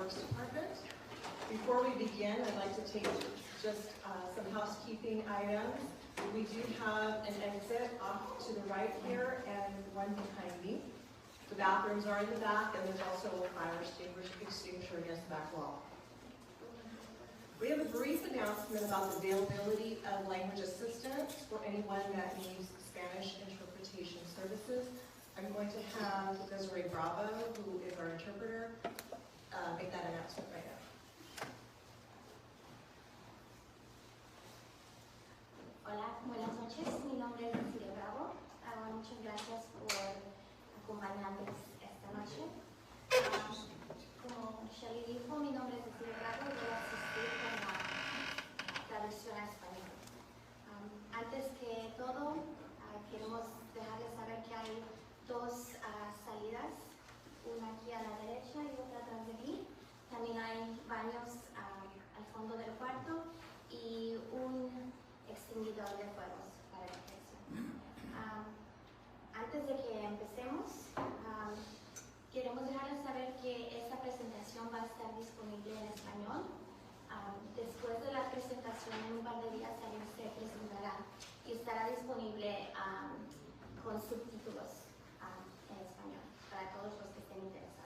Works Department. Before we begin, I'd like to take just some housekeeping items. We do have an exit off to the right here and one behind me. The bathrooms are in the back, and there's also a fire extinguisher against the back wall. We have a brief announcement about the availability of language assistance for anyone that needs Spanish interpretation services. I'm going to have Desiree Bravo, who is our interpreter, make that announcement right now. Hola, buenas noches. Mi nombre es Desiree Bravo. Muchas gracias por acompañarnos esta noche. Como Shelly dijo, mi nombre es Desiree Bravo y voy a asistir con la traducción a español. Antes que todo, queremos dejarles saber que hay dos salidas, una aquí a la derecha y otra atrás de mí. También hay baños al fondo del cuarto y un extinguidor de fuegos para emergencia. Antes de que empecemos, queremos dejarles saber que esta presentación va a estar disponible en español. Después de la presentación, en un par de días, también se presentará y estará disponible con subtítulos en español para todos los que estén interesados.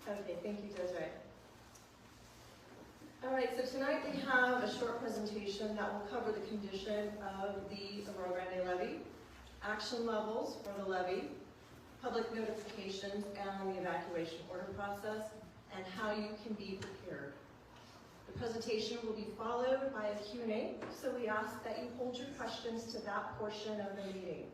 Okay, thank you, Desiree. All right, so tonight we have a short presentation that will cover the condition of the Arroyo Grande levee, action levels for the levee, public notifications and the evacuation order process, and how you can be prepared. The presentation will be followed by a Q&A, so we ask that you hold your questions to that portion of the meeting.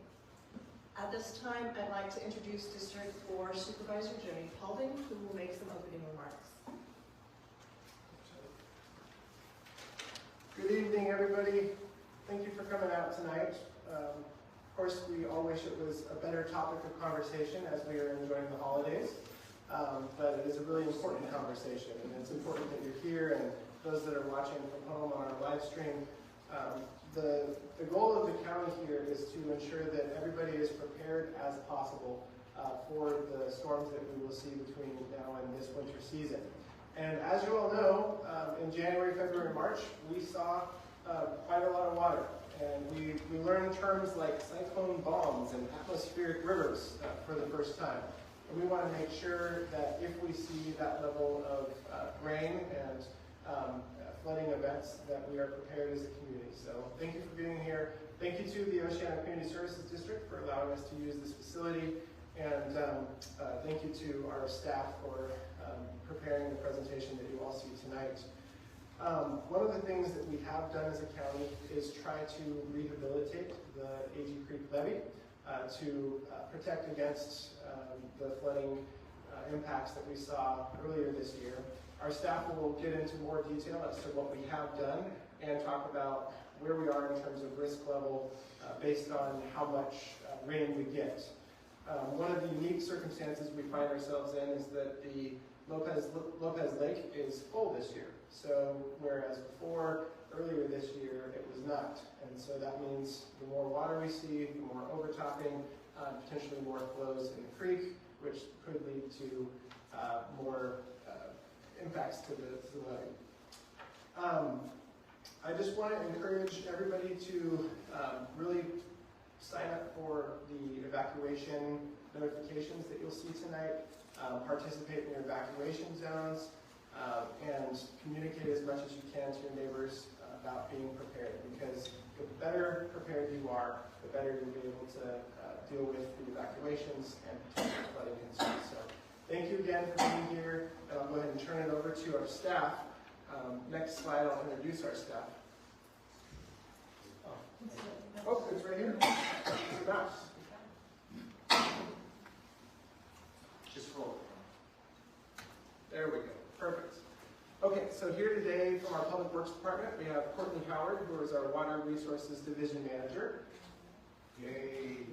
At this time, I'd like to introduce District 4 Supervisor Jimmy Paulding, who will make some opening remarks. Good evening, everybody. Thank you for coming out tonight. Of course, we all wish it was a better topic of conversation as we are enjoying the holidays, but it is a really important conversation, and it's important that you're here and those that are watching from home on our live stream. The goal of the county here is to ensure that everybody is prepared as possible for the storms that we will see between now and this winter season. And as you all know, in January, February, March, we saw quite a lot of water. And we learned terms like cyclone bombs and atmospheric rivers for the first time. And we want to make sure that if we see that level of rain and flooding events, that we are prepared as a community. So thank you for being here. Thank you to the Oceana Community Services District for allowing us to use this facility. And thank you to our staff for preparing the presentation that you all see tonight. One of the things that we have done as a county is try to rehabilitate the AG Creek levee to protect against the flooding impacts that we saw earlier this year. Our staff will get into more detail as to what we have done and talk about where we are in terms of risk level based on how much rain we get. One of the unique circumstances we find ourselves in is that the Lopez Lake is full this year. So whereas before, earlier this year, it was not. And so that means the more water we see, the more overtopping, potentially more flows in the creek, which could lead to more impacts to the levee. I just want to encourage everybody to really sign up for the evacuation notifications that you'll see tonight, participate in your evacuation zones, and communicate as much as you can to your neighbors about being prepared, because the better prepared you are, the better you'll be able to deal with the evacuations and potential flooding concerns. So thank you again for being here, and I'll go ahead and turn it over to our staff. Next slide, I'll introduce our staff. Oh, it's right here. It's a mouse. Just roll it. There we go. Perfect. Okay, so here today from our Public Works Department, we have Courtney Howard, who is our Water Resources Division Manager. Yay.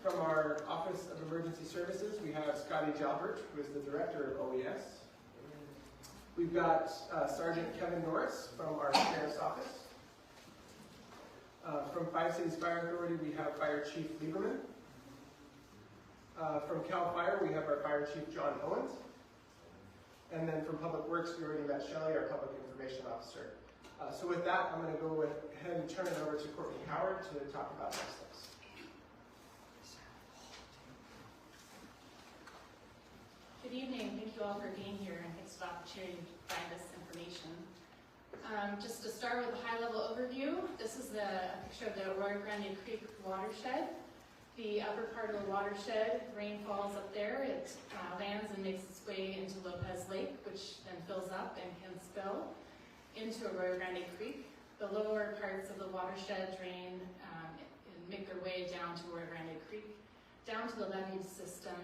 From our Office of Emergency Services, we have Scotty Jalbert, who is the Director of OES. We've got Sergeant Kevin Norris from our Sheriff's Office. From Five Cities Fire Authority, we have Fire Chief Lieberman. From CAL FIRE, we have our Fire Chief John Owens. And then from Public Works, we already met Shelley, our Public Information Officer. So with that, I'm going to go ahead and turn it over to Courtney Howard to talk about next steps. Good evening. Thank you all for being here and thanks for the opportunity to provide this information. Just to start with a high-level overview, this is a picture of the Arroyo Grande Creek watershed. The upper part of the watershed, rain falls up there, it lands and makes its way into Lopez Lake, which then fills up and can spill into Arroyo Grande Creek. The lower parts of the watershed drain and make their way down to Arroyo Grande Creek, down to the levee system,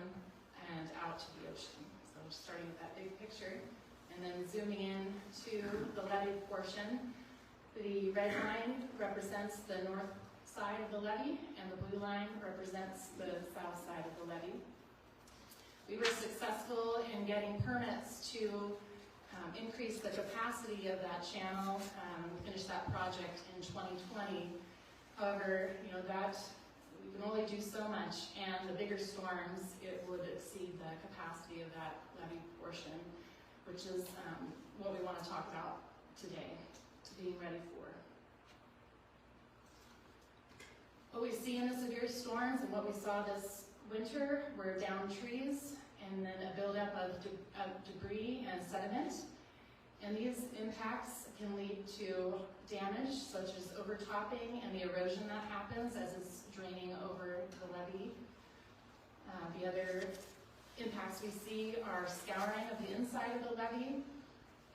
and out to the ocean. So starting with that big picture, and then zooming in to the levee portion. The red line represents the north side of the levee, and the blue line represents the south side of the levee. We were successful in getting permits to increase the capacity of that channel. We finished that project in 2020. However, that we can only do so much, and the bigger storms, it would exceed the capacity of that levee portion, which is what we want to talk about today, to being ready for. What we see in the severe storms and what we saw this winter were downed trees and then a buildup of debris and sediment. And these impacts can lead to damage such as overtopping and the erosion that happens as it's draining over the levee. The other impacts we see are scouring of the inside of the levee,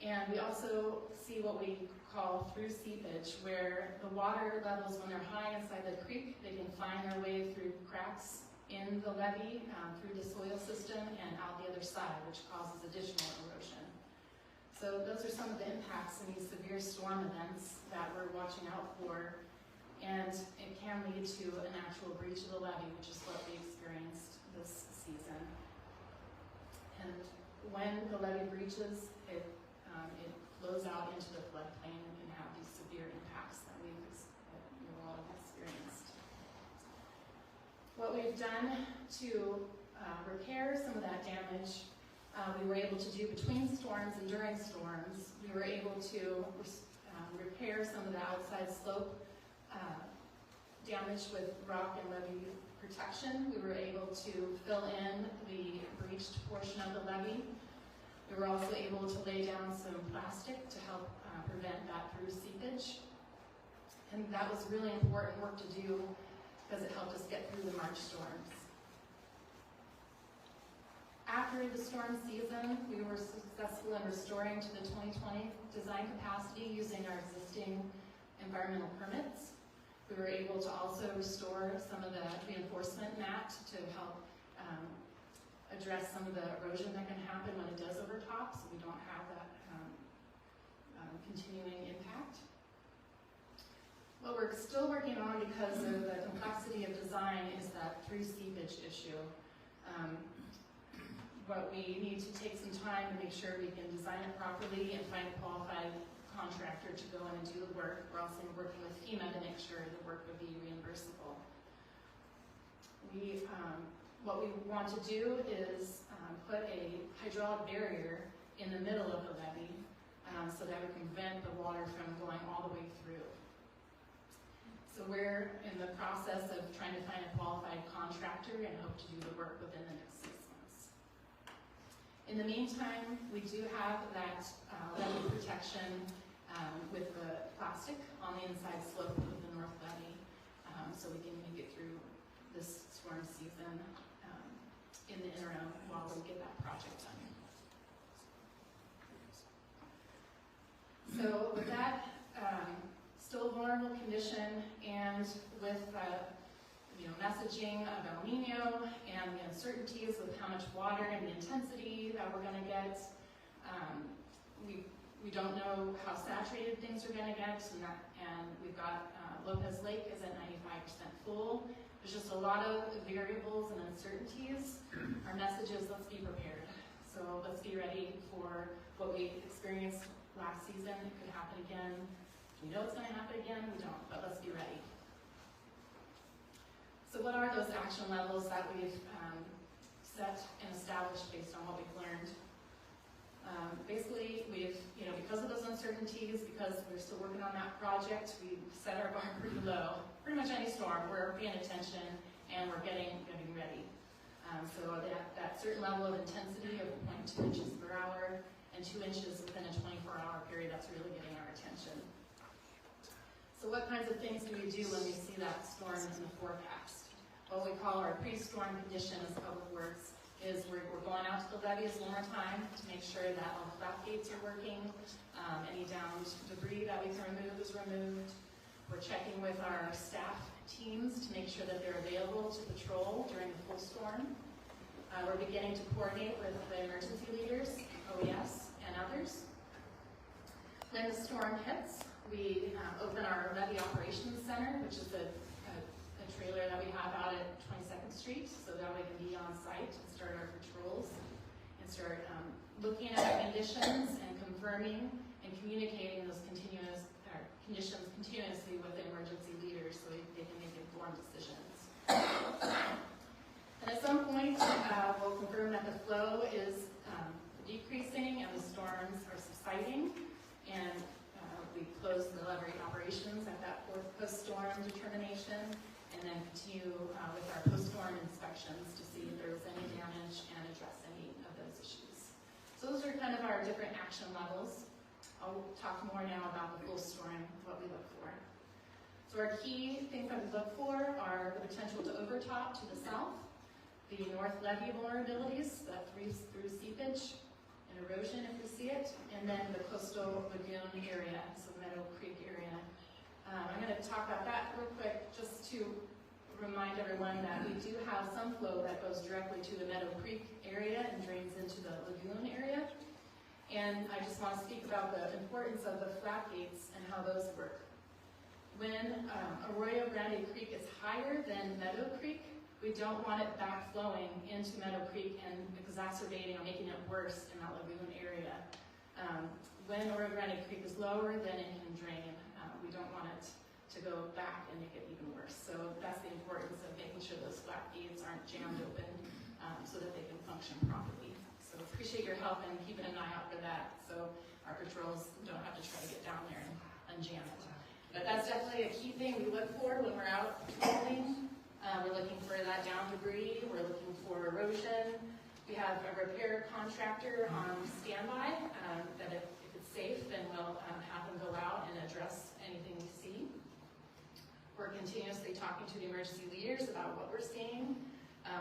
and we also see what we call through seepage, where the water levels, when they're high inside the creek, they can find their way through cracks in the levee, through the soil system, and out the other side, which causes additional erosion. So those are some of the impacts in these severe storm events that we're watching out for, and it can lead to an actual breach of the levee, which is what we experienced this season. And when the levee breaches, it flows out into the floodplain and can have these severe impacts that we've all experienced. What we've done to repair some of that damage, we were able to do between storms and during storms. We were able to repair some of the outside slope damage with rock and levee protection. We were able to fill in the breached portion of the levee. We were also able to lay down some plastic to help prevent that through seepage. And that was really important work to do because it helped us get through the March storms. After the storm season, we were successful in restoring to the 2020 design capacity using our existing environmental permits. We were able to also restore some of the reinforcement mat to help address some of the erosion that can happen when it does overtop, so we don't have that continuing impact. What we're still working on because of the complexity of design is that through seepage issue. But we need to take some time to make sure we can design it properly and find a qualified contractor to go in and do the work. We're also working with FEMA to make sure the work would be reimbursable. What we want to do is put a hydraulic barrier in the middle of the levee so that we can prevent the water from going all the way through. So we're in the process of trying to find a qualified contractor and hope to do the work within the next 6 months. In the meantime, we do have that levee protection with the plastic on the inside slope of the north levee, so we can make it through this storm season in the interim while we get that project done. So with that still vulnerable condition and with messaging of El Nino and the uncertainties of how much water and the intensity that we're going to get, we don't know how saturated things are going to get, and we've got Lopez Lake is at 95% full. There's just a lot of variables and uncertainties. Our message is let's be prepared. So let's be ready for what we experienced last season. It could happen again. We know it's going to happen again. We don't, but let's be ready. So what are those action levels that we've set and established based on what we've learned? Basically, we've, because of those uncertainties, because we're still working on that project, we set our bar pretty low. Pretty much any storm, we're paying attention and we're getting ready. So that certain level of intensity of 0.2 inches per hour and 2 inches within a 24-hour period, that's really getting our attention. So what kinds of things do we do when we see that storm in the forecast? What we call our pre-storm condition as Public Works is we're going out to the levees one more time to make sure that all the flood gates are working, any downed debris that we can remove is removed. We're checking with our staff teams to make sure that they're available to patrol during the full storm. We're beginning to coordinate with the emergency leaders, OES, and others. When the storm hits, we open our levee operations center, which is a trailer that we have out at 22nd Street, so that we can be on site and start our patrols and start looking at the conditions and confirming and communicating those conditions continuously with the emergency leaders so they can make informed decisions. And at some point, we'll confirm that the flow is decreasing and the storms are subsiding, and we close the levee operations at that post-storm determination, and then continue with our post-storm inspections to see if there's any damage and address any of those issues. So those are kind of our different action levels. I'll talk more now about the full storm, what we look for. So our key things that we look for are the potential to overtop to the south, the north levee vulnerabilities, that through seepage and erosion if we see it, and then the coastal lagoon area, so Meadow Creek area. I'm going to talk about that real quick just to remind everyone that we do have some flow that goes directly to the Meadow Creek area and drains into the lagoon area. And I just want to speak about the importance of the flat gates and how those work. When Arroyo Grande Creek is higher than Meadow Creek, we don't want it backflowing into Meadow Creek and exacerbating or making it worse in that lagoon area. When Arroyo Grande Creek is lower, then it can drain. We don't want it to go back and make it even worse. So that's the importance of making sure those flat gates aren't jammed open so that they can function properly. So appreciate your help in keeping an eye out for that so our patrols don't have to try to get down there and unjam it. But that's definitely a key thing we look for when we're out patrolling. We're looking for that down debris, we're looking for erosion. We have a repair contractor on standby that if it's safe, then we'll have them go out and address anything we see. We're continuously talking to the emergency leaders about what we're seeing.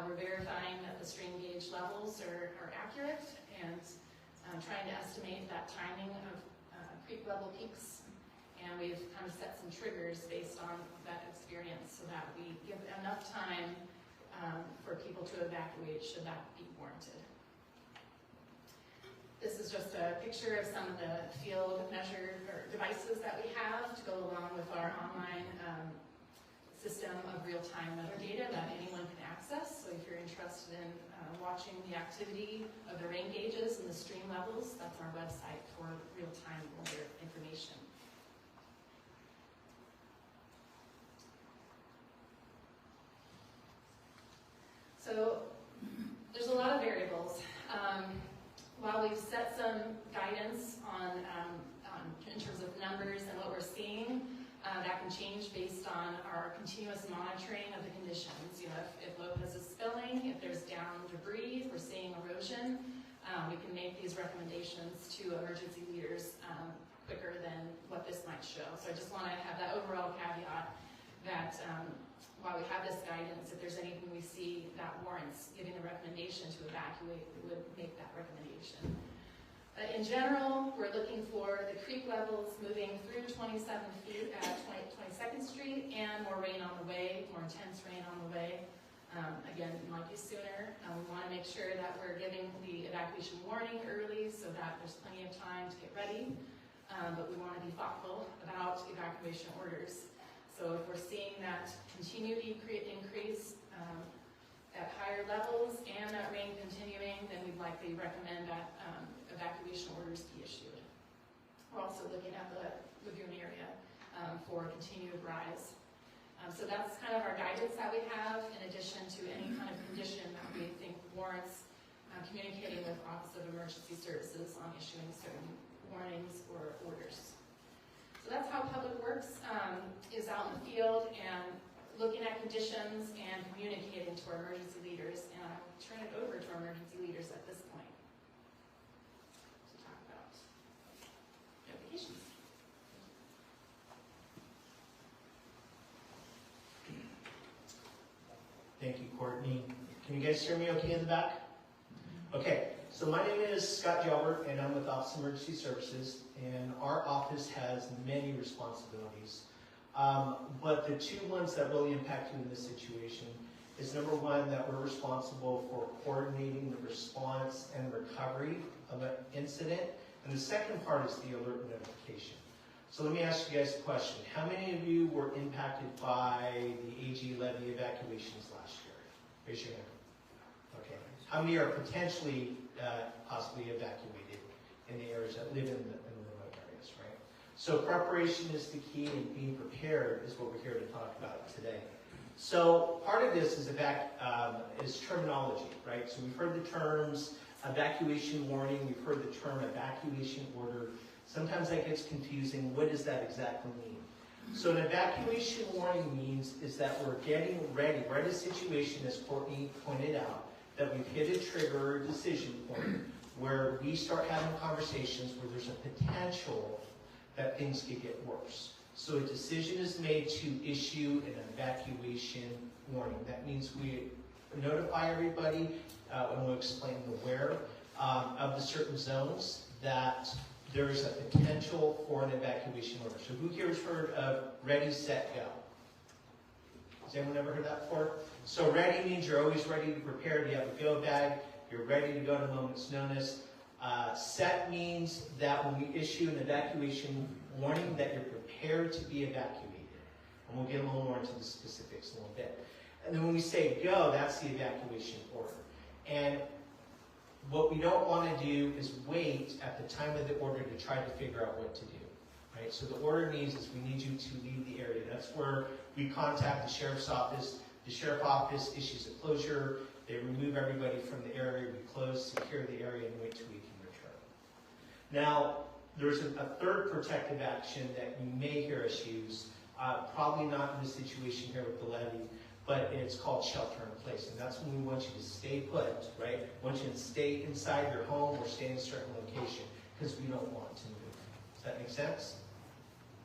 We're verifying that the stream gauge levels are accurate and trying to estimate that timing of creek level peaks. And we've kind of set some triggers based on that experience so that we give enough time for people to evacuate should that be warranted. This is just a picture of some of the field measure or devices that we have to go along with our online system of real-time weather data that anyone can access. So if you're interested in watching the activity of the rain gauges and the stream levels, that's our website for real-time weather information. So there's a lot of variables. While we've set some guidance on in terms of numbers and what we're seeing, that can change based on our continuous monitoring of the conditions. You know, if Lopez is spilling, if there's down debris, if we're seeing erosion, we can make these recommendations to emergency leaders quicker than what this might show. So I just want to have that overall caveat that while we have this guidance, if there's anything we see that warrants giving the recommendation to evacuate, we would make that recommendation. But in general, we're looking for the creek levels moving through 27 feet at 22nd Street and more rain on the way, more intense rain on the way. Again, it might be sooner. We want to make sure that we're giving the evacuation warning early so that there's plenty of time to get ready. But we want to be thoughtful about evacuation orders. So if we're seeing that continued increase at higher levels and that rain continuing, then we'd likely recommend that evacuation orders be issued. We're also looking at the lagoon area for continued rise. So that's kind of our guidance that we have, in addition to any kind of condition that we think warrants communicating with Office of Emergency Services on issuing certain warnings or orders. So that's how Public Works is out in the field and looking at conditions and communicating to our emergency leaders. And I'll turn it over to our emergency leaders at this point to talk about notifications. Thank you, Courtney. Can you guys hear me okay in the back? Okay, so my name is Scott Gilbert, and I'm with Office of Emergency Services, and our office has many responsibilities. But the two ones that really impact you in this situation is, number one, that we're responsible for coordinating the response and recovery of an incident, and the second part is the alert notification. So let me ask you guys a question. How many of you were impacted by the AG levy evacuations last year? Raise your hand. Okay. How many are potentially possibly evacuated in the areas that live in the remote areas, right? So preparation is the key, and being prepared is what we're here to talk about today. So part of this is terminology, right? So we've heard the terms evacuation warning, we've heard the term evacuation order. Sometimes that gets confusing. What does that exactly mean? So an evacuation warning means is that we're getting ready. We're at a situation, as Courtney pointed out, that we've hit a trigger or decision point where we start having conversations where there's a potential that things could get worse. So a decision is made to issue an evacuation warning. That means we notify everybody, and we'll explain the where of the certain zones that there's a potential for an evacuation order. So who here has heard of ready, set, go? Has anyone ever heard that before? So ready means you're always ready to prepare. You have a go bag. You're ready to go at a moment's notice. Set means that when we issue an evacuation warning that you're prepared to be evacuated. And we'll get a little more into the specifics in a little bit. And then when we say go, that's the evacuation order. And what we don't want to do is wait at the time of the order to try to figure out what to do, right? So the order means is we need you to leave the area. That's where we contact the sheriff's office. The sheriff's office issues a closure. They remove everybody from the area. We close, secure the area, and wait till we can return. Now, there's a third protective action that you may hear us use, probably not in this situation here with the levy, but it's called shelter in place. And that's when we want you to stay put, right? We want you to stay inside your home or stay in a certain location because we don't want to move. Does that make sense?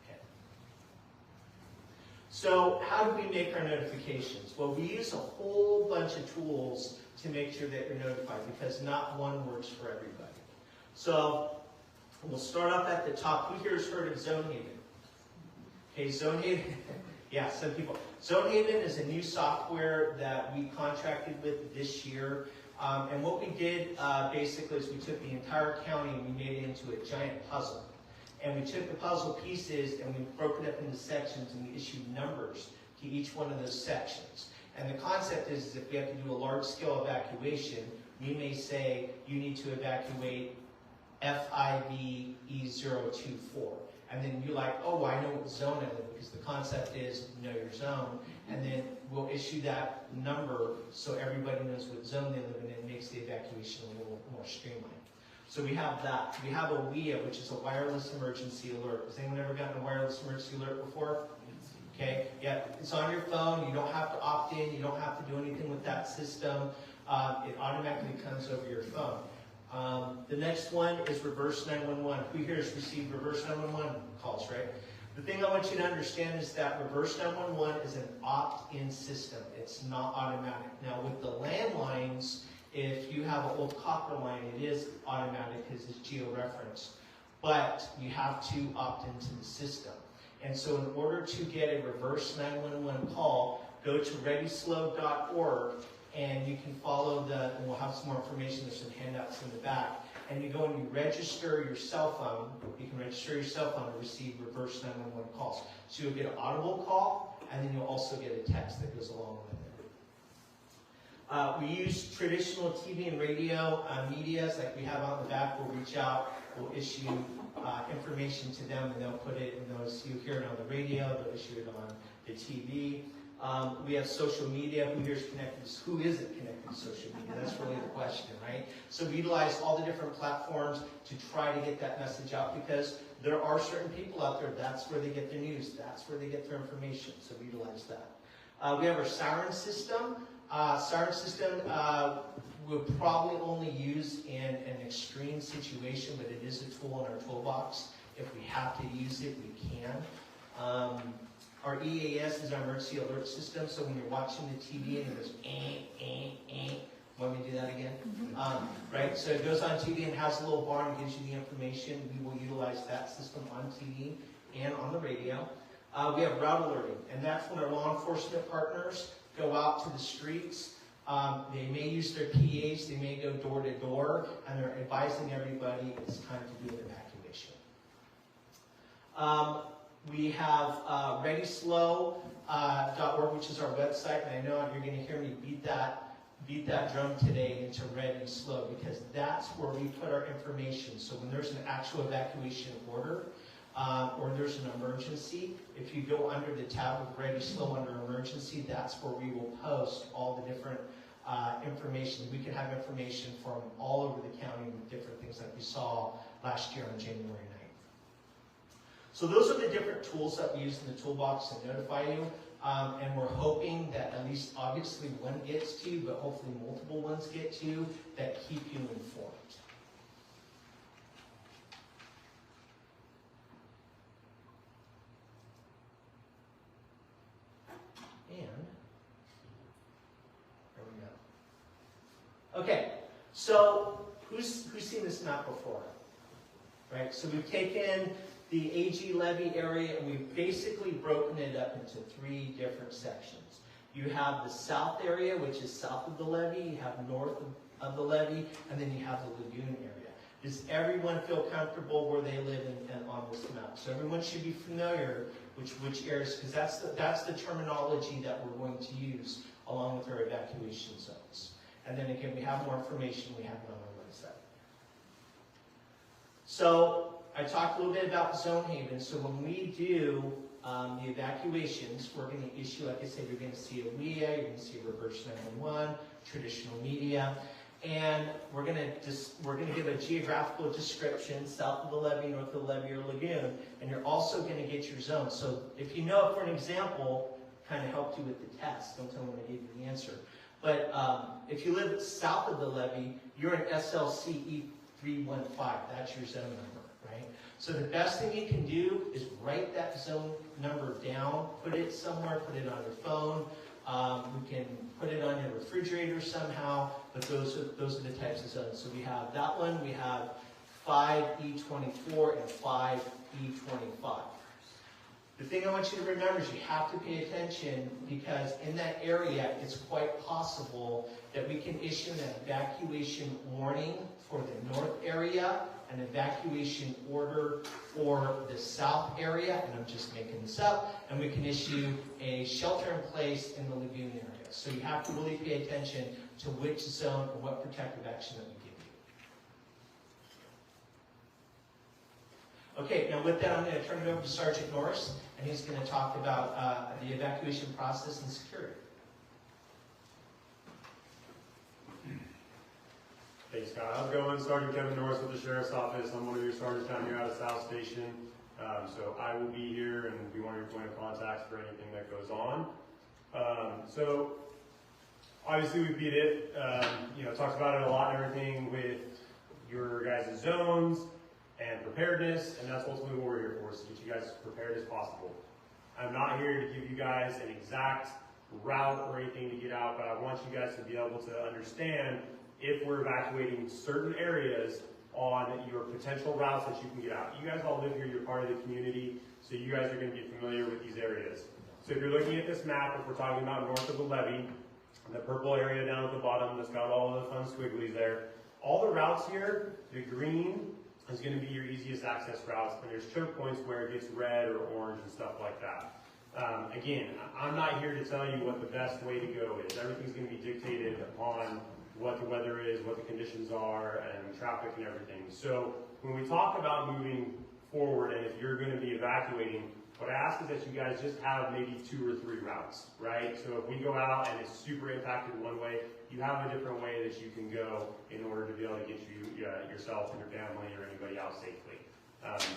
Okay. So how do we make our notifications? Well, we use a whole bunch of tools to make sure that you're notified because not one works for everybody. So we'll start off at the top. Who here has heard of Zone Haven? Okay, Zone Haven. Yeah, some people. Zone Haven is a new software that we contracted with this year. And what we did basically is we took the entire county and we made it into a giant puzzle. And we took the puzzle pieces and we broke it up into sections and we issued numbers to each one of those sections. And the concept is if we have to do a large-scale evacuation, we may say you need to evacuate FIV E024. And then you're like, oh, I know what zone I live in, because the concept is know your zone. And then we'll issue that number so everybody knows what zone they live in, and it makes the evacuation a little more streamlined. So we have that. We have a WIA, which is a wireless emergency alert. Has anyone ever gotten a wireless emergency alert before? Okay, yeah, it's on your phone. You don't have to opt in. You don't have to do anything with that system. It automatically comes over your phone. The next one is reverse 911. Who here has received reverse 911 calls, right? The thing I want you to understand is that reverse 911 is an opt-in system. It's not automatic. Now with the landlines, if you have an old copper line, it is automatic because it's geo-referenced. But you have to opt into the system. And so in order to get a reverse 911 call, go to readyslow.org and you can follow and we'll have some more information. There's some handouts in the back. And you go and you register your cell phone. You can register your cell phone to receive reverse 911 calls. So you'll get an audible call, and then you'll also get a text that goes along with it. We use traditional TV and radio medias like we have out in the back. We'll reach out. We'll issue information to them, and they'll put it in those, you hear it on the radio, they'll issue it on the TV. We have social media. Who here is connected? Who isn't connected to social media? That's really the question, right? So we utilize all the different platforms to try to get that message out, because there are certain people out there, that's where they get their news, that's where they get their information, so we utilize that. We have our siren system. We'll probably only use in an extreme situation, but it is a tool in our toolbox. If we have to use it, we can. Our EAS is our emergency alert system, so when you're watching the TV and it goes, want me to do that again? Right, so it goes on TV and has a little bar and gives you the information. We will utilize that system on TV and on the radio. We have route alerting, and that's when our law enforcement partners go out to the streets. They may use their PAs, they may go door to door, and they're advising everybody it's time to do an evacuation. We have ReadySlow.org, which is our website, and I know you're going to hear me beat that drum today into Ready Slow, because that's where we put our information. So when there's an actual evacuation order, or there's an emergency, if you go under the tab of Ready Slow under emergency, that's where we will post all the different information. We can have information from all over the county with different things like we saw last year on January 9th. So those are the different tools that we use in the toolbox to notify you. And we're hoping that at least obviously one gets to you, but hopefully multiple ones get to you that keep you informed. And there we go. Okay, so who's seen this map before? Right, so we've taken the AG levee area, and we've basically broken it up into 3 different sections. You have the south area, which is south of the levee, you have north of the levee, and then you have the lagoon area. Does everyone feel comfortable where they live on this map? So everyone should be familiar which areas, because that's the terminology that we're going to use along with our evacuation zones. And then again, we have more information, we have it on our website. So I talked a little bit about zone havens. So when we do the evacuations, we're going to issue, like I said, you're going to see a WIA, you're going to see a reverse 911, traditional media, and we're going to give a geographical description, south of the levee, north of the levee, or lagoon, and you're also going to get your zone. So if you know, for an example, kind of helped you with the test. Don't tell me when I gave you the answer. But if you live south of the levee, you're in SLC E315. That's your zone number, right? So the best thing you can do is write that zone number down, put it somewhere, put it on your phone. We can put it on your refrigerator somehow, but those are the types of zones. So we have that one, we have 5E24 and 5E25. The thing I want you to remember is you have to pay attention, because in that area, it's quite possible that we can issue an evacuation warning for the north area, an evacuation order for the south area, and I'm just making this up, and we can issue a shelter in place in the lagoon area. So you have to really pay attention to which zone or what protective action that we give you. Okay, now with that, I'm going to turn it over to Sergeant Norris, and he's going to talk about the evacuation process and security. Hey Scott, how's it going? Sergeant Kevin Norris with the Sheriff's Office. I'm one of your sergeants down here out of South Station. So I will be here and be one of your point of contacts for anything that goes on. So obviously we beat it. Talked about it a lot and everything with your guys' zones and preparedness, and that's ultimately what we're here for, is to get you guys as prepared as possible. I'm not here to give you guys an exact route or anything to get out, but I want you guys to be able to understand if we're evacuating certain areas on your potential routes that you can get out. You guys all live here, you're part of the community, so you guys are going to be familiar with these areas. So if you're looking at this map, if we're talking about north of the levee, the purple area down at the bottom that's got all of the fun squigglies there, all the routes here, the green is going to be your easiest access routes, and there's choke points where it gets red or orange and stuff like that. Again, I'm not here to tell you what the best way to go is. Everything's going to be dictated upon what the weather is, what the conditions are, and traffic and everything. So when we talk about moving forward, and if you're going to be evacuating, what I ask is that you guys just have maybe 2 or 3 routes, right? So if we go out and it's super impacted one way, you have a different way that you can go in order to be able to get yourself and your family or anybody out safely.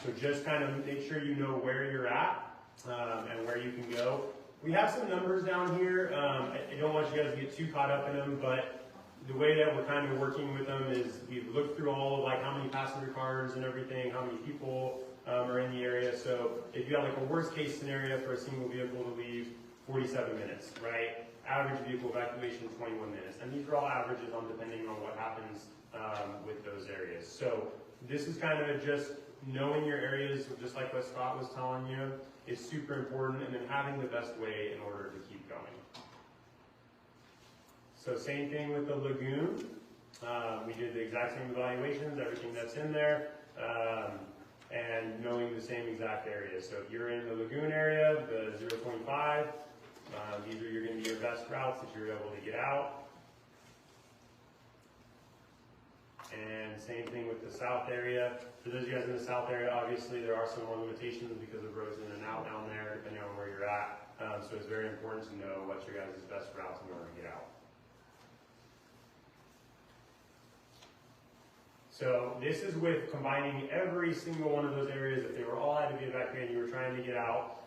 So just kind of make sure you know where you're at and where you can go. We have some numbers down here. I don't want you guys to get too caught up in them, but the way that we're kind of working with them is we've looked through all of like how many passenger cars and everything, how many people are in the area. So if you have like a worst case scenario for a single vehicle to leave, 47 minutes, right? Average vehicle evacuation, 21 minutes. And these are all averages on depending on what happens with those areas. So this is kind of just knowing your areas, just like what Scott was telling you, is super important, and then having the best way in order to keep going. So same thing with the lagoon. We did the exact same evaluations, everything that's in there, and knowing the same exact areas. So if you're in the lagoon area, the 0.5, these are going to be your best routes that you're able to get out. And same thing with the south area. For those of you guys in the south area, obviously there are some more limitations because of roads in and out down there, depending on where you're at. So it's very important to know what's your guys' best routes in order to get out. So this is with combining every single one of those areas. If they were all had to be evacuated and you were trying to get out,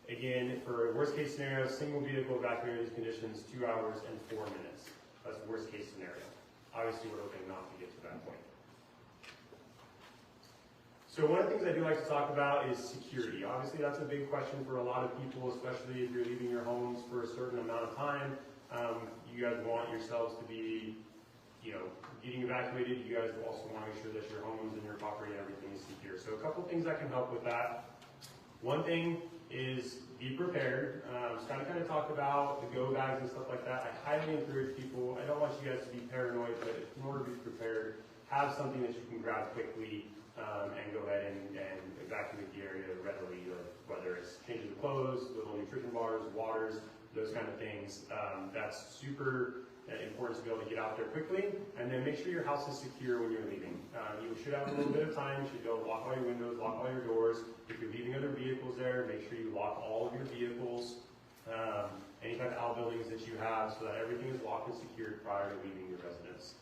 again, for worst case scenario, single vehicle evacuating conditions, 2 hours and 4 minutes. That's worst case scenario. Obviously, we're hoping not to get to that point. So one of the things I do like to talk about is security. Obviously, that's a big question for a lot of people, especially if you're leaving your homes for a certain amount of time. You guys want yourselves to be, getting evacuated. You guys also want to make sure that your homes and your property and everything is secure. So a couple things that can help with that. One thing is be prepared. Scott kind of talked about the go bags and stuff like that. I highly encourage people, I don't want you guys to be paranoid, but in order to be prepared, have something that you can grab quickly and go ahead and evacuate the area readily, whether it's changes of clothes, little nutrition bars, waters, those kind of things. That's super important to be able to get out there quickly, and then make sure your house is secure when you're leaving. You should have a little bit of time. You should be able to lock all your windows, lock all your doors. If you're leaving other vehicles there, make sure you lock all of your vehicles, any kind of outbuildings that you have, so that everything is locked and secured prior to leaving your residence.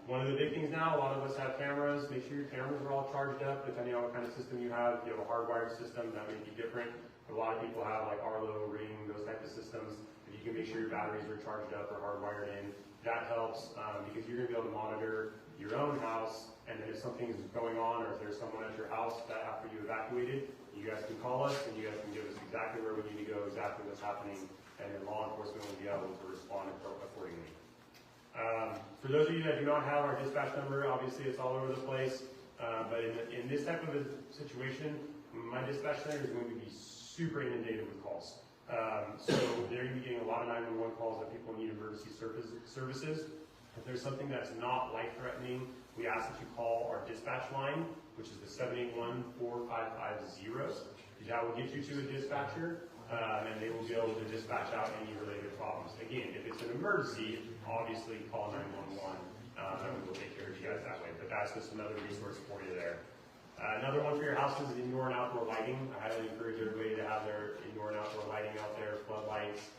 One of the big things now, a lot of us have cameras. Make sure your cameras are all charged up, depending on what kind of system you have. If you have a hardwired system, that may be different. A lot of people have like Arroyo, Ring, those types of systems. If you can make sure your batteries are charged up or hardwired in, that helps because you're going to be able to monitor your own house, and then if something's going on or if there's someone at your house that after you evacuated, you guys can call us and you guys can give us exactly where we need to go, exactly what's happening, and then law enforcement will be able to respond accordingly. For those of you that do not have our dispatch number, obviously it's all over the place, but in this type of a situation, my dispatch center is going to be super inundated with calls. So they're going to be getting a lot of 911 calls that people need emergency services. If there's something that's not life-threatening, we ask that you call our dispatch line, which is the 781-4550. That will get you to a dispatcher, and they will be able to dispatch out any related problems. Again, if it's an emergency, obviously call 911, and we will take care of you guys that way. But that's just another resource for you there. Another one for your houses is indoor and outdoor lighting. I highly encourage everybody to have their indoor and outdoor lighting out there, floodlights,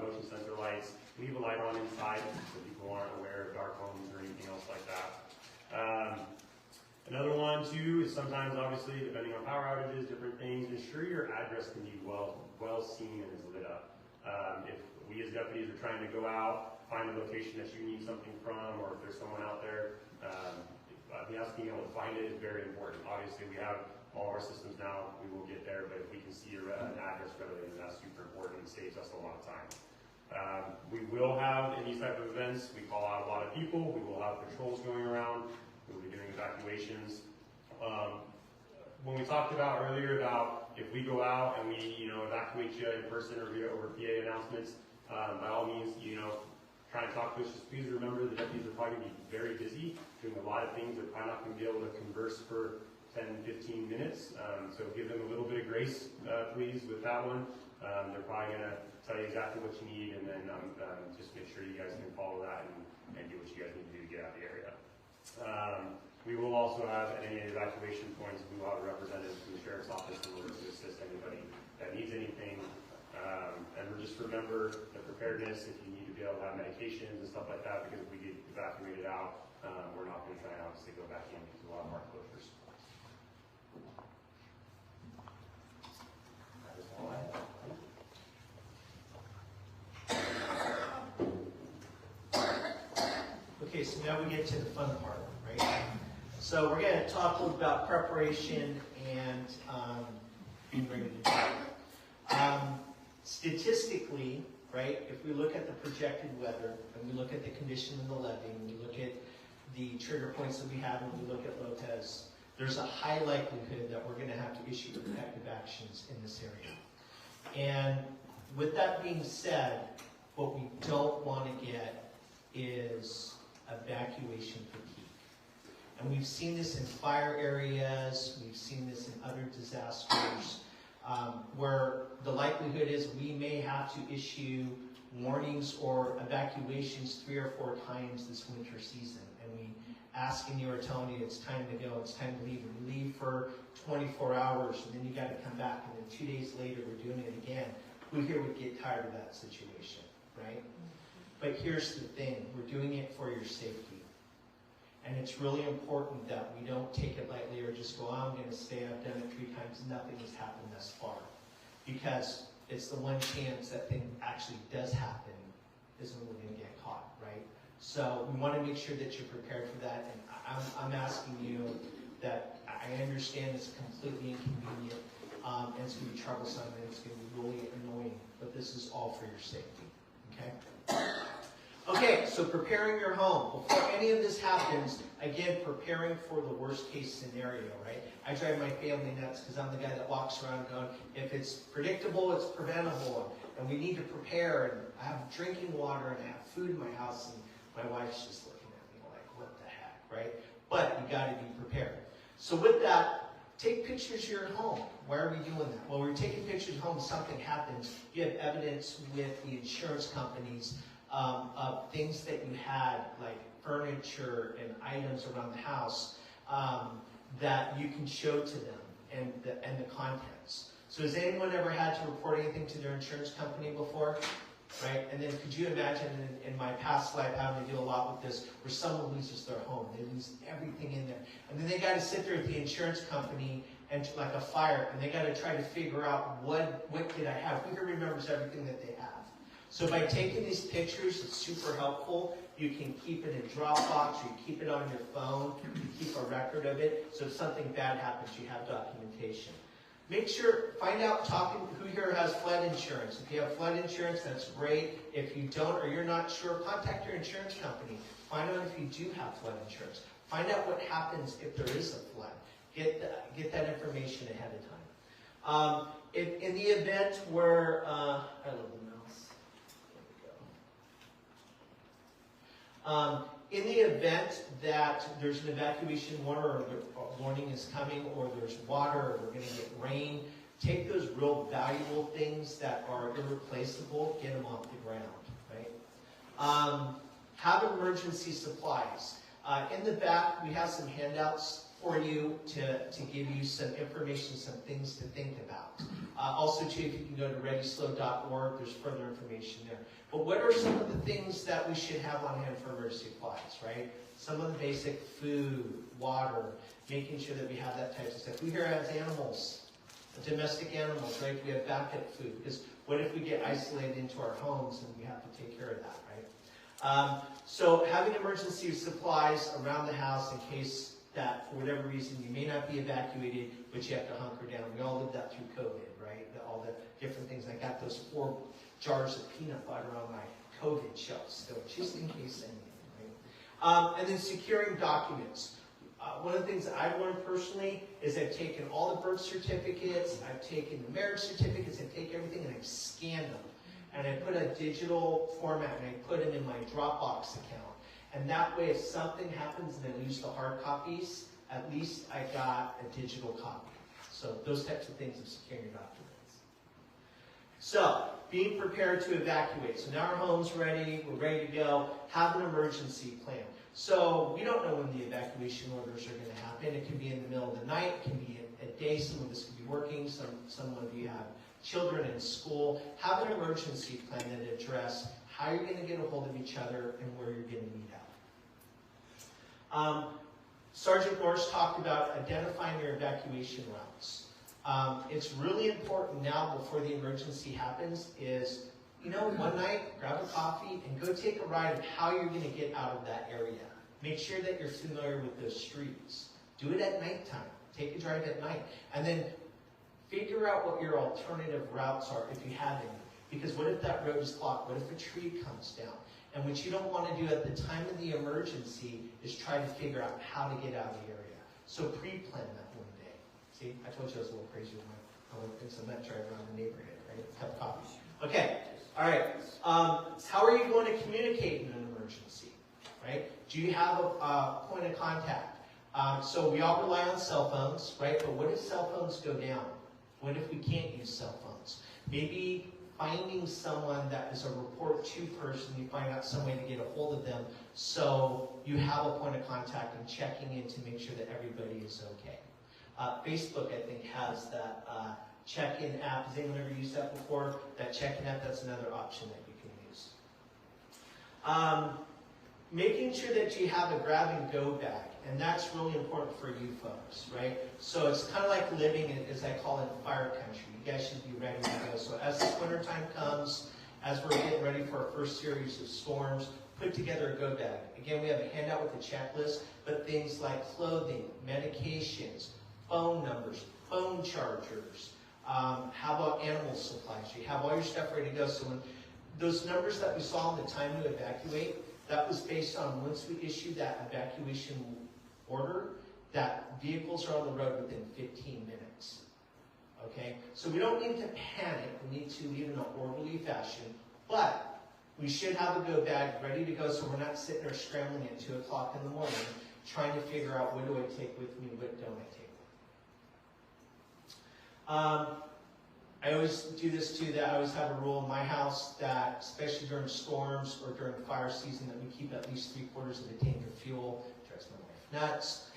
motion sensor lights. Leave a light on inside so people aren't aware of dark homes or anything else like that. Another one too is sometimes, obviously, depending on power outages, different things, ensure your address can be well seen and is lit up. If we as deputies are trying to go out, find a location that you need something from, or if there's someone out there, us being able to find it is very important. Obviously, we have all our systems now. We will get there, but if we can see an address readily, then that's super important and saves us a lot of time. We will have, in these type of events, we call out a lot of people. We will have patrols going around. We will be doing evacuations. When we talked about earlier about if we go out and we, evacuate you in person or via over PA announcements, by all means, try and talk to us. Just please remember the deputies are probably going to be very busy doing a lot of things. They're probably not going to be able to converse for 10, 15 minutes. So give them a little bit of grace, please, with that one. They're probably going to tell you exactly what you need, and then just make sure you guys can follow that and do what you guys need to do to get out of the area. We will also have, at any evacuation points, we will have a representative from the Sheriff's Office in order to assist anybody that needs anything. And just remember the preparedness, if you need to be able to have medications and stuff like that, because if we get evacuated out, we're not going to try and obviously go back in because we'll have our closures. That is all I have. Okay, so now we get to the fun part, right? So we're going to talk a little about preparation and being ready to go. Statistically, right, if we look at the projected weather, and we look at the condition of the levee, and we look at the trigger points that we have, and we look at Lopez, there's a high likelihood that we're going to have to issue protective actions in this area. And with that being said, what we don't want to get is evacuation fatigue. And we've seen this in fire areas, we've seen this in other disasters, where the likelihood is we may have to issue warnings or evacuations 3 or 4 times this winter season. And we ask and you are telling you it's time to go, it's time to leave. And we leave for 24 hours, and then you got to come back, and then 2 days later we're doing it again. Who here would get tired of that situation, right? But here's the thing, we're doing it for your safety. And it's really important that we don't take it lightly or just go, oh, I'm going to stay, I've done it 3 times, nothing has happened thus far. Because it's the one chance that thing actually does happen is when we're going to get caught, right? So we want to make sure that you're prepared for that. And I'm asking you that I understand it's completely inconvenient, and it's going to be troublesome, and it's going to be really annoying, but this is all for your safety, okay? Okay, so preparing your home. Before any of this happens, again, preparing for the worst case scenario, right? I drive my family nuts because I'm the guy that walks around going, if it's predictable, it's preventable. And we need to prepare, and I have drinking water, and I have food in my house, and my wife's just looking at me like, what the heck, right? But you got to be prepared. So with that, take pictures of your home. Why are we doing that? Well, we're taking pictures of home, something happens. You have evidence with the insurance companies of things that you had, like furniture and items around the house, that you can show to them, and the contents. So has anyone ever had to report anything to their insurance company before? Right? And then could you imagine in my past life having to deal a lot with this, where someone loses their home, they lose everything in there. And then they got to sit there with the insurance company and like a fire, and they got to try to figure out what did I have? Who here remembers everything that they have? So by taking these pictures, it's super helpful. You can keep it in Dropbox, or you keep it on your phone, you keep a record of it, so if something bad happens, you have documentation. Make sure, find out, who here has flood insurance. If you have flood insurance, that's great. If you don't, or you're not sure, contact your insurance company. Find out if you do have flood insurance. Find out what happens if there is a flood. Get that information ahead of time. In the event where, I love the mouse. There we go. In the event that there's an evacuation warning is coming, or there's water, or we're going to get rain, take those real valuable things that are irreplaceable, get them off the ground, right? Have emergency supplies. In the back, we have some handouts for you to give you some information, some things to think about. Also, too, if you can go to readyslow.org, there's further information there. But what are some of the things that we should have on hand for emergency supplies, right? Some of the basic food, water, making sure that we have that type of stuff. We here have animals, domestic animals, right? We have backup food, because what if we get isolated into our homes and we have to take care of that, right? So having emergency supplies around the house in case that, for whatever reason, you may not be evacuated, but you have to hunker down. We all lived that through COVID, right? All the different things. I got those 4 jars of peanut butter on my COVID shelf still, just in case anything, right? And then securing documents. One of the things that I've learned personally is I've taken all the birth certificates, I've taken the marriage certificates, I've taken everything and I've scanned them. And I put a digital format and I put it in my Dropbox account. And that way, if something happens and I lose the hard copies, at least I got a digital copy. So those types of things of securing your documents. So, being prepared to evacuate. So now our home's ready, we're ready to go. Have an emergency plan. So we don't know when the evacuation orders are going to happen. It can be in the middle of the night, it can be at day, some of us could be working, some of you have children in school. Have an emergency plan that address how you're going to get a hold of each other and where you're going to meet up. Sergeant Norris talked about identifying your evacuation routes. It's really important now before the emergency happens is, one night, grab a coffee and go take a ride of how you're going to get out of that area. Make sure that you're familiar with those streets. Do it at nighttime. Take a drive at night. And then figure out what your alternative routes are if you have any. Because what if that road is blocked? What if a tree comes down? And what you don't want to do at the time of the emergency is try to figure out how to get out of the area. So pre-plan that one day. See, I told you I was a little crazy with I went in some drive around the neighborhood, right? Cup of coffee. Okay, all right. How are you going to communicate in an emergency, right? Do you have a point of contact? So we all rely on cell phones, right? But what if cell phones go down? What if we can't use cell phones? Maybe finding someone that is a report to person, you find out some way to get a hold of them so you have a point of contact and checking in to make sure that everybody is okay. Facebook, I think, has that check-in app. Has anyone ever used that before? That check-in app, that's another option that you can use. Making sure that you have a grab-and-go bag, and that's really important for you folks, right? So it's kind of like living in, as I call it, fire country. You guys should be ready to go. So as this winter time comes, as we're getting ready for our first series of storms, put together a go bag. Again, we have a handout with a checklist, but things like clothing, medications, phone numbers, phone chargers, how about animal supplies? You have all your stuff ready to go. So when those numbers that we saw in the time to evacuate, that was based on once we issued that evacuation order, that vehicles are on the road within 15 minutes. Okay? So we don't need to panic. We need to leave in an orderly fashion. But we should have a go bag ready to go so we're not sitting there scrambling at 2 o'clock in the morning trying to figure out what do I take with me, what don't I take with me. I always do this too, that I always have a rule in my house that, especially during storms or during fire season, that we keep at least 3/4 of a tank of fuel, drives my wife nuts,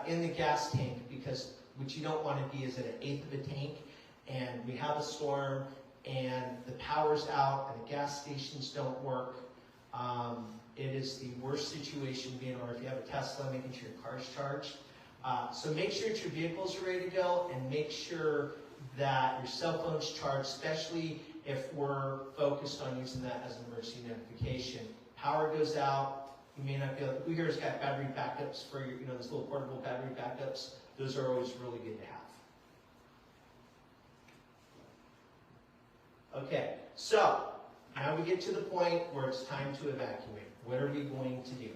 in the gas tank, because what you don't want to be is at 1/8 of a tank, and we have a storm, and the power's out, and the gas stations don't work. It is the worst situation being, or if you have a Tesla, making sure your car's charged. So make sure that your vehicles are ready to go, and make sure that your cell phone's charged, especially if we're focused on using that as an emergency notification. Power goes out, you may not be able, who here has got battery backups for your, those little portable battery backups? Those are always really good to have. Okay, so now we get to the point where it's time to evacuate. What are we going to do?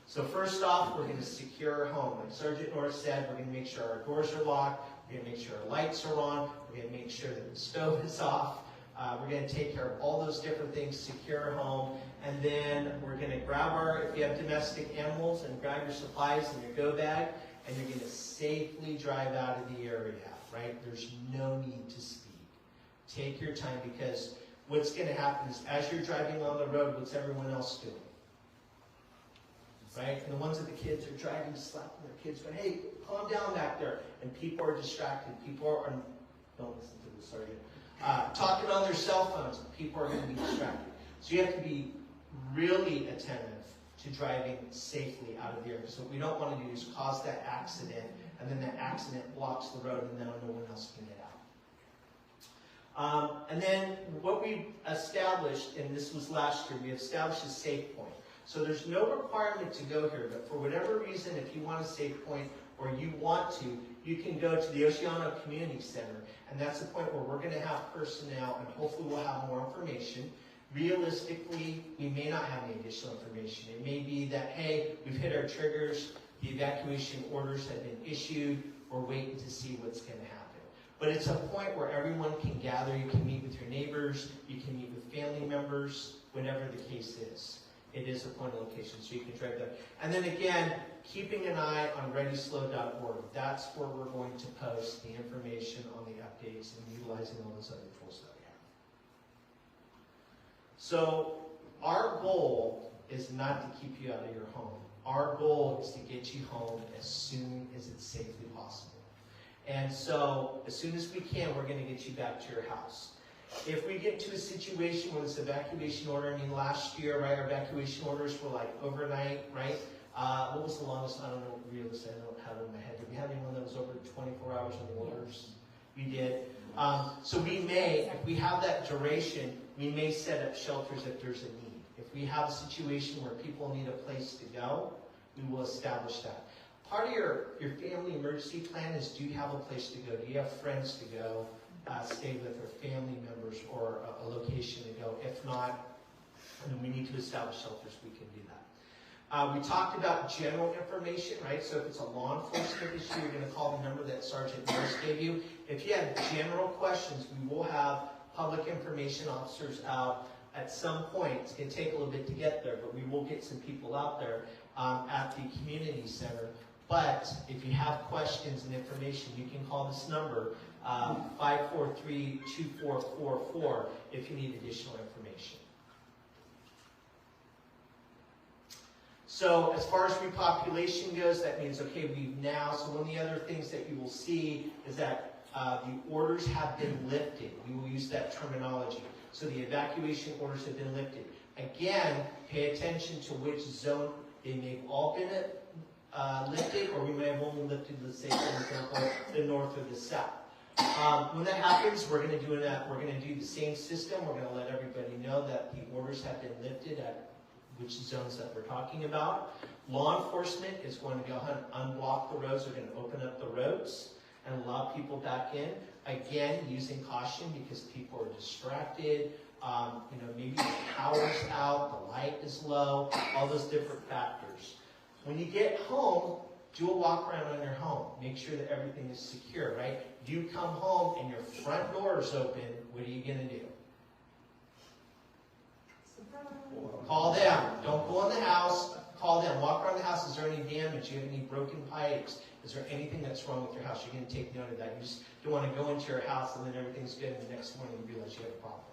So first off, we're going to secure our home. Like Sergeant Norris said, we're going to make sure our doors are locked, we're going to make sure our lights are on, we're going to make sure that the stove is off, we're going to take care of all those different things, secure our home, and then we're going to grab our, if you have domestic animals, and grab your supplies in your go bag, and you're going to safely drive out of the area, right? There's no need to speed. Take your time, because what's going to happen is as you're driving on the road, what's everyone else doing? Right? And the ones that the kids are driving, slapping their kids, going, hey, calm down back there. And people are distracted. People are, don't listen to this, sorry. Talking on their cell phones. People are going to be distracted. So you have to be really attentive to driving safely out of the area. So what we don't want to do is cause that accident, and then that accident blocks the road, and then no one else can get out. And then what we established, and this was last year, we established a safe point. So there's no requirement to go here, but for whatever reason, if you want a safe point or you want to, you can go to the Oceano Community Center, and that's the point where we're going to have personnel, and hopefully we'll have more information. Realistically, we may not have any additional information. It may be that, hey, we've hit our triggers, the evacuation orders have been issued, we're waiting to see what's going to happen. But it's a point where everyone can gather, you can meet with your neighbors, you can meet with family members, whatever the case is. It is a point of location, so you can drive there. And then again, keeping an eye on readyslow.org. That's where we're going to post the information on the updates and utilizing all those other tools that we have. So our goal is not to keep you out of your home. Our goal is to get you home as soon as it's safely possible. And so, as soon as we can, we're going to get you back to your house. If we get to a situation where this evacuation order, I mean, last year, right, our evacuation orders were like overnight, right? What was the longest? I don't know, realistically, I don't have it in my head. Did we have anyone that was over 24 hours on the orders? We did. So we may, if we have that duration, we may set up shelters if there's a need. If we have a situation where people need a place to go, we will establish that. Part of your family emergency plan is, do you have a place to go? Do you have friends to go stay with, or family members, or a location to go? If not, then we need to establish shelters. We can do that. We talked about general information, right? So if it's a law enforcement issue, you're going to call the number that Sergeant Morris gave you. If you have general questions, we will have public information officers out at some point. It's going to take a little bit to get there, but we will get some people out there at the community center. But if you have questions and information, you can call this number, 543-2444, if you need additional information. So as far as repopulation goes, that means, okay, so one of the other things that you will see is that the orders have been lifted. We will use that terminology. So the evacuation orders have been lifted. Again, pay attention to which zone. They may have all been lifted, or we may have only lifted, let's say, for example, the north or the south. When that happens, we're going to do the same system. We're going to let everybody know that the orders have been lifted at which zones that we're talking about. Law enforcement is going to go ahead and unblock the roads. They're going to open up the roads and allow people back in. Again, using caution because people are distracted. Maybe the power's out, the light is low, all those different factors. When you get home, do a walk around on your home. Make sure that everything is secure, right? You come home and your front door is open, what are you going to do? Call them. Don't go in the house. Call them. Walk around the house. Is there any damage? Do you have any broken pipes? Is there anything that's wrong with your house? You're going to take note of that. You just don't want to go into your house and then everything's good and the next morning you realize you have a problem.